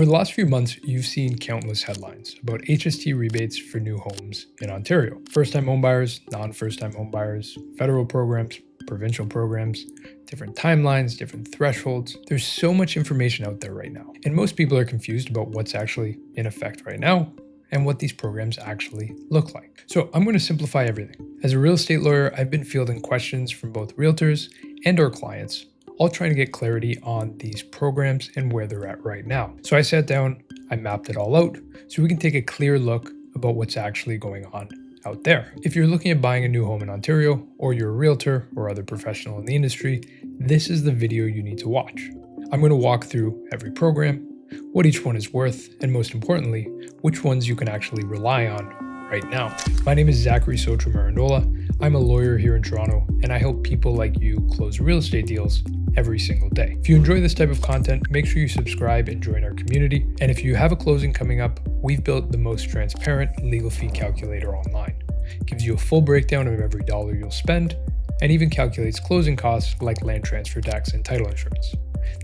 Over the last few months, you've seen countless headlines about HST rebates for new homes in Ontario. First-time homebuyers, non-first-time homebuyers, federal programs, provincial programs, different timelines, different thresholds. There's so much information out there right now, and most people are confused about what's actually in effect right now and what these programs actually look like. So I'm going to simplify everything. As a real estate lawyer, I've been fielding questions from both realtors and our clients, all trying to get clarity on these programs and where they're at right now. So I sat down, I mapped it all out so we can take a clear look about what's actually going on out there. If you're looking at buying a new home in Ontario, or you're a realtor or other professional in the industry, this is the video you need to watch. I'm going to walk through every program, what each one is worth, and most importantly, which ones you can actually rely on right now. My name is Soccio-Marandola. I'm a lawyer here in Toronto, and I help people like you close real estate deals every single day. If you enjoy this type of content, make sure you subscribe and join our community. And if you have a closing coming up, we've built the most transparent legal fee calculator online. It gives you a full breakdown of every dollar you'll spend, and even calculates closing costs like land transfer tax and title insurance.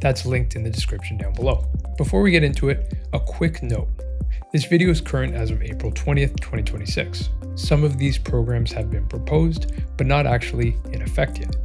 That's linked in the description down below. Before we get into it, a quick note. This video is current as of April 20th, 2026. Some of these programs have been proposed, but not actually in effect yet.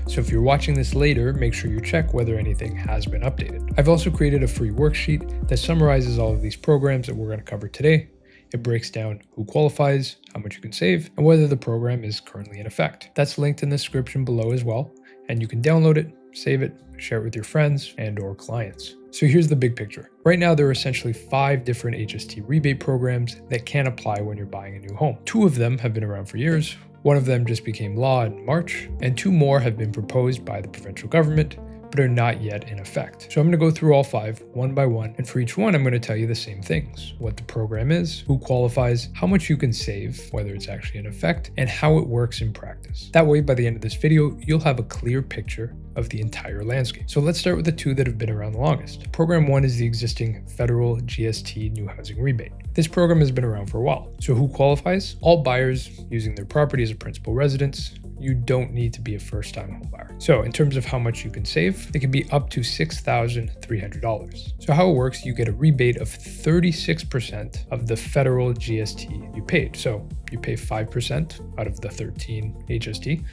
So if you're watching this later, make sure you check whether anything has been updated. I've also created a free worksheet that summarizes all of these programs that we're going to cover today. It breaks down who qualifies, how much you can save, and whether the program is currently in effect. That's linked in the description below as well, and you can download it, save it, share it with your friends and/or clients. So here's the big picture. Right now, there are essentially 5 different HST rebate programs that can apply when you're buying a new home. 2 of them have been around for years. 1 of them just became law in March, and 2 more have been proposed by the provincial government, but are not yet in effect. So I'm going to go through all 5 one by one, and for each one, I'm going to tell you the same things: what the program is, who qualifies, how much you can save, whether it's actually in effect, and how it works in practice. That way, by the end of this video, you'll have a clear picture of the entire landscape. So let's start with the 2 that have been around the longest. Program 1 is the existing federal GST new housing rebate. This program has been around for a while. So who qualifies? All buyers using their property as a principal residence. You don't need to be a first-time home buyer. So in terms of how much you can save, it can be up to $6,300. So how it works, you get a rebate of 36% of the federal GST you paid. So you pay 5% out of the 13 HST,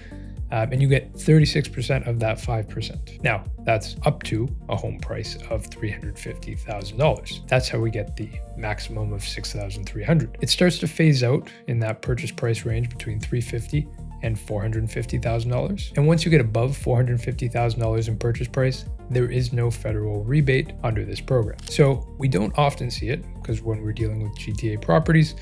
and you get 36% of that 5%. Now, that's up to a home price of $350,000. That's how we get the maximum of $6,300. It starts to phase out in that purchase price range between $350,000 and $450,000. And once you get above $450,000 in purchase price, there is no federal rebate under this program. So we don't often see it because when we're dealing with GTA properties,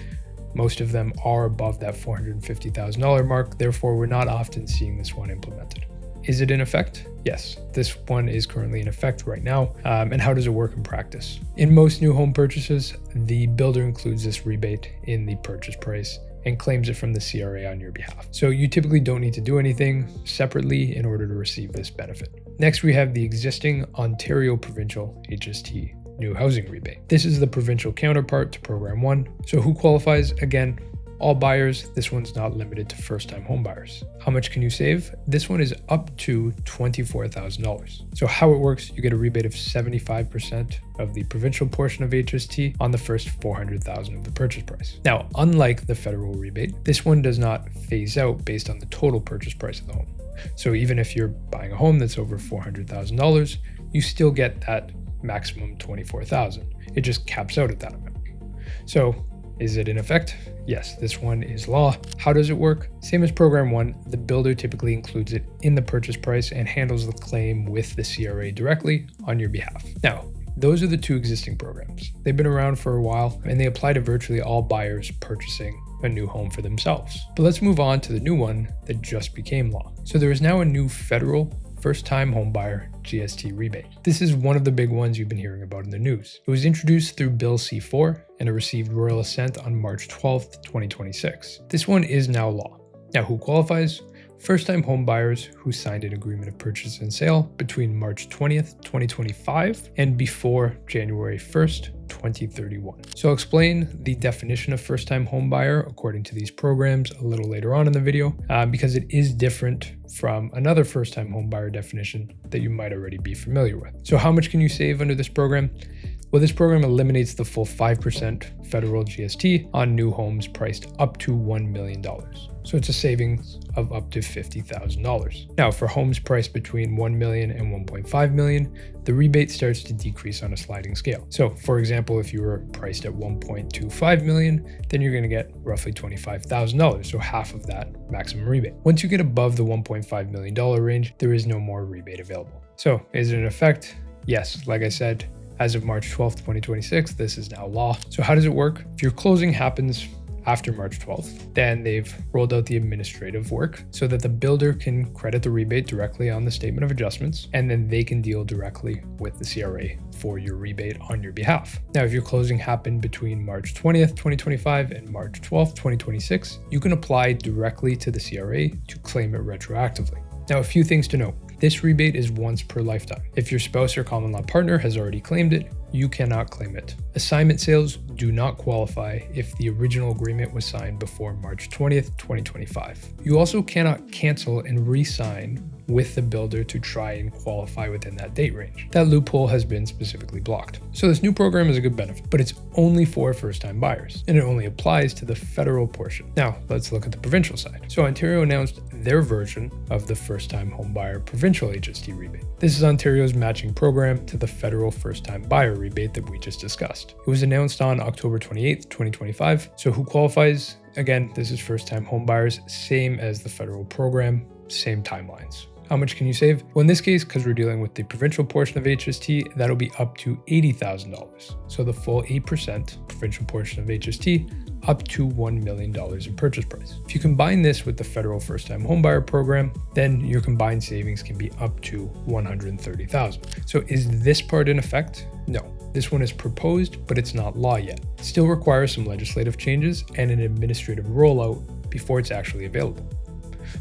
most of them are above that $450,000 mark. Therefore, we're not often seeing this one implemented. Is it in effect? Yes, this one is currently in effect right now. And how does it work in practice? In most new home purchases, the builder includes this rebate in the purchase price and claims it from the CRA on your behalf. So you typically don't need to do anything separately in order to receive this benefit. Next, we have the existing Ontario Provincial HST new housing rebate. This is the provincial counterpart to Program 1. So who qualifies? Again, all buyers. This one's not limited to first-time home buyers. How much can you save? This one is up to $24,000. So how it works, you get a rebate of 75% of the provincial portion of HST on the first $400,000 of the purchase price. Now, unlike the federal rebate, this one does not phase out based on the total purchase price of the home. So even if you're buying a home that's over $400,000, you still get that maximum $24,000. It just caps out at that amount. So is it in effect? Yes, this one is law. How does it work? Same as Program 1, the builder typically includes it in the purchase price and handles the claim with the CRA directly on your behalf. Now, those are the 2 existing programs. They've been around for a while and they apply to virtually all buyers purchasing a new home for themselves. But let's move on to the new one that just became law. So there is now a new federal first-time homebuyer GST rebate. This is one of the big ones you've been hearing about in the news. It was introduced through Bill C-4 and it received royal assent on March 12th, 2026. This one is now law. Now, who qualifies? First-time homebuyers who signed an agreement of purchase and sale between March 20th, 2025 and before January 1st, 2031. So I'll explain the definition of first-time homebuyer according to these programs a little later on in the video because it is different from another first-time homebuyer definition that you might already be familiar with. So how much can you save under this program? Well, this program eliminates the full 5% federal GST on new homes priced up to $1 million. So it's a savings of up to $50,000. Now, for homes priced between $1 million and $1.5 million, the rebate starts to decrease on a sliding scale. So, for example, if you were priced at $1.25 million, then you're going to get roughly $25,000, so half of that maximum rebate. Once you get above the $1.5 million range, there is no more rebate available. So, is it in effect? Yes, like I said, as of March 12th, 2026, this is now law. So how does it work? If your closing happens after March 12th, then they've rolled out the administrative work so that the builder can credit the rebate directly on the statement of adjustments, and then they can deal directly with the CRA for your rebate on your behalf. Now, if your closing happened between March 20th, 2025 and March 12th, 2026, you can apply directly to the CRA to claim it retroactively. Now, a few things to note. This rebate is once per lifetime. If your spouse or common law partner has already claimed it, you cannot claim it. Assignment sales do not qualify if the original agreement was signed before March 20th, 2025. You also cannot cancel and re-sign with the builder to try and qualify within that date range. That loophole has been specifically blocked. So this new program is a good benefit, but it's only for first-time buyers, and it only applies to the federal portion. Now, let's look at the provincial side. So Ontario announced their version of the first-time homebuyer provincial HST rebate. This is Ontario's matching program to the federal first-time buyer rebate that we just discussed. It was announced on October 28th, 2025. So who qualifies? Again, this is first-time homebuyers, same as the federal program, same timelines. How much can you save? Well, in this case, because we're dealing with the provincial portion of HST, that'll be up to $80,000. So the full 8% provincial portion of HST, up to $1 million in purchase price. If you combine this with the federal first-time homebuyer program, then your combined savings can be up to $130,000. So is this part in effect? No. This one is proposed, but it's not law yet. It still requires some legislative changes and an administrative rollout before it's actually available.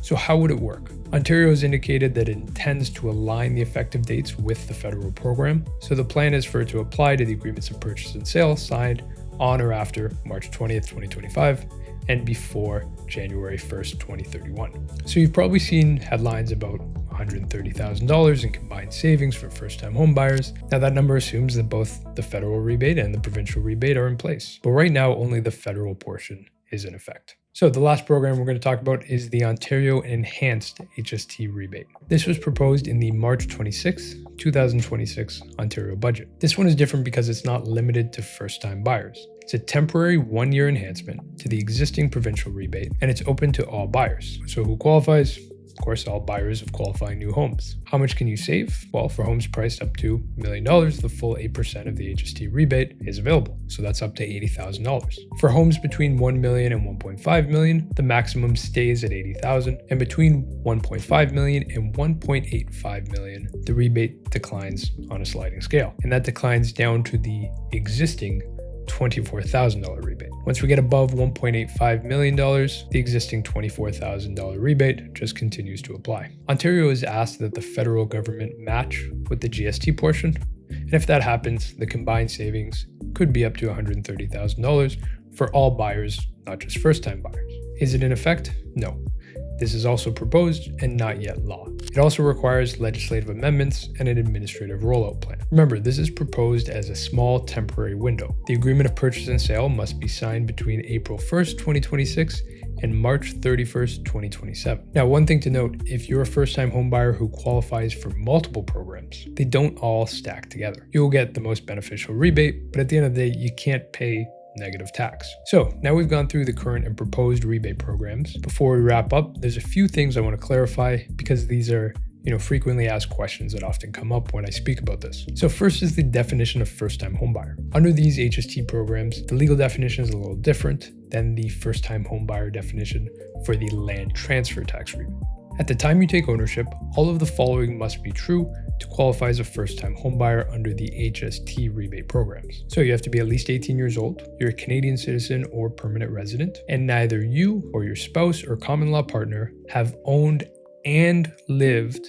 So how would it work? Ontario has indicated that it intends to align the effective dates with the federal program. So the plan is for it to apply to the agreements of purchase and sale signed on or after March 20th, 2025 and before January 1st, 2031. So you've probably seen headlines about $130,000 in combined savings for first-time homebuyers. Now that number assumes that both the federal rebate and the provincial rebate are in place. But right now, only the federal portion is in effect. So the last program we're going to talk about is the Ontario Enhanced HST Rebate. This was proposed in the March 26, 2026 Ontario budget. This one is different because it's not limited to first-time buyers. It's a temporary one-year enhancement to the existing provincial rebate, and it's open to all buyers. So who qualifies? Of course, all buyers of qualifying new homes. How much can you save? Well, for homes priced up to $1 million, the full 8% of the HST rebate is available. So that's up to $80,000. For homes between $1 million and $1.5 million, the maximum stays at $80,000. And between $1.5 million and $1.85 million, the rebate declines on a sliding scale. And that declines down to the existing $24,000 rebate. Once we get above $1.85 million, the existing $24,000 rebate just continues to apply. Ontario has asked that the federal government match with the GST portion, and if that happens, the combined savings could be up to $130,000 for all buyers, not just first-time buyers. Is it in effect? No. This is also proposed and not yet law. It also requires legislative amendments and an administrative rollout plan. Remember, this is proposed as a small temporary window. The agreement of purchase and sale must be signed between April 1st, 2026 and March 31st, 2027. Now, one thing to note, if you're a first-time homebuyer who qualifies for multiple programs, they don't all stack together. You'll get the most beneficial rebate, but at the end of the day, you can't pay negative tax. So now we've gone through the current and proposed rebate programs. Before we wrap up, there's a few things I want to clarify because these are frequently asked questions that often come up when I speak about this. So first is the definition of first-time homebuyer. Under these HST programs, the legal definition is a little different than the first-time homebuyer definition for the land transfer tax rebate. At the time you take ownership, all of the following must be true to qualify as a first-time homebuyer under the HST rebate programs. So you have to be at least 18 years old, you're a Canadian citizen or permanent resident, and neither you or your spouse or common law partner have owned and lived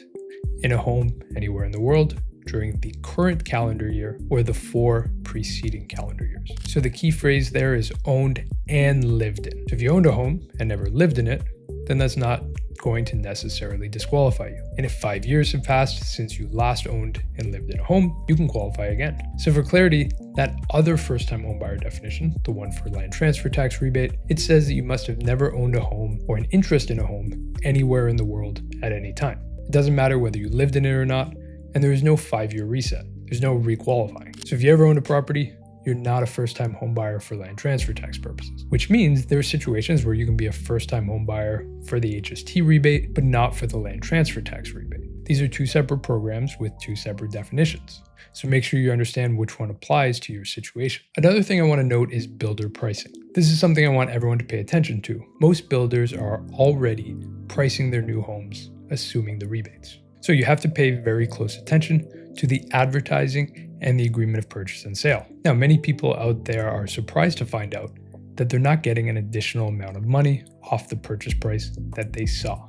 in a home anywhere in the world during the current calendar year or the 4 preceding calendar years. So the key phrase there is owned and lived in. So if you owned a home and never lived in it, then that's not going to necessarily disqualify you. And if 5 years have passed since you last owned and lived in a home, you can qualify again. So for clarity, that other first-time homebuyer definition, the one for land transfer tax rebate, it says that you must have never owned a home or an interest in a home anywhere in the world at any time. It doesn't matter whether you lived in it or not, and there is no 5-year reset. There's no requalifying. So if you ever owned a property, you're not a first-time homebuyer for land transfer tax purposes, which means there are situations where you can be a first-time homebuyer for the HST rebate, but not for the land transfer tax rebate. These are two separate programs with two separate definitions, so make sure you understand which one applies to your situation. Another thing I want to note is builder pricing. This is something I want everyone to pay attention to. Most builders are already pricing their new homes assuming the rebates. So you have to pay very close attention to the advertising and the agreement of purchase and sale. Now, many people out there are surprised to find out that they're not getting an additional amount of money off the purchase price that they saw.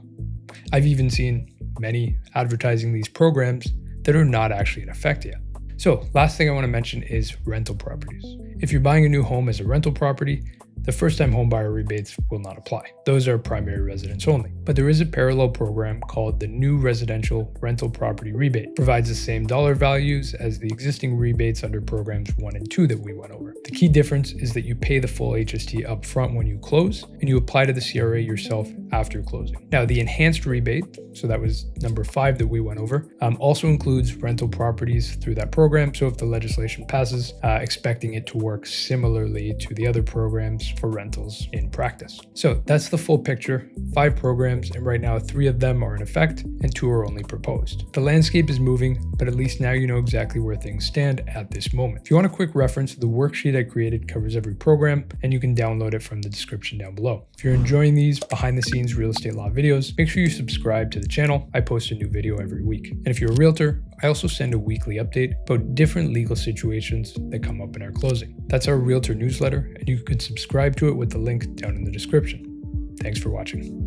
I've even seen many advertising these programs that are not actually in effect yet. So, last thing I want to mention is rental properties. If you're buying a new home as a rental property, the first-time homebuyer rebates will not apply. Those are primary residence only. But there is a parallel program called the New Residential Rental Property Rebate. It provides the same dollar values as the existing rebates under programs 1 and 2 that we went over. The key difference is that you pay the full HST up front when you close, and you apply to the CRA yourself after closing. Now, the enhanced rebate, so that was number 5 that we went over, also includes rental properties through that program. So if the legislation passes, expecting it to work similarly to the other programs for rentals in practice. So that's the full picture, 5 programs, and right now 3 of them are in effect and 2 are only proposed. The landscape is moving, but at least now you know exactly where things stand at this moment. If you want a quick reference, the worksheet I created covers every program, and you can download it from the description down below. If you're enjoying these behind the scenes real estate law videos, make sure you subscribe to the channel. I post a new video every week. And if you're a realtor, I also send a weekly update about different legal situations that come up in our closing. That's our realtor newsletter, and you can subscribe to it with the link down in the description. Thanks for watching.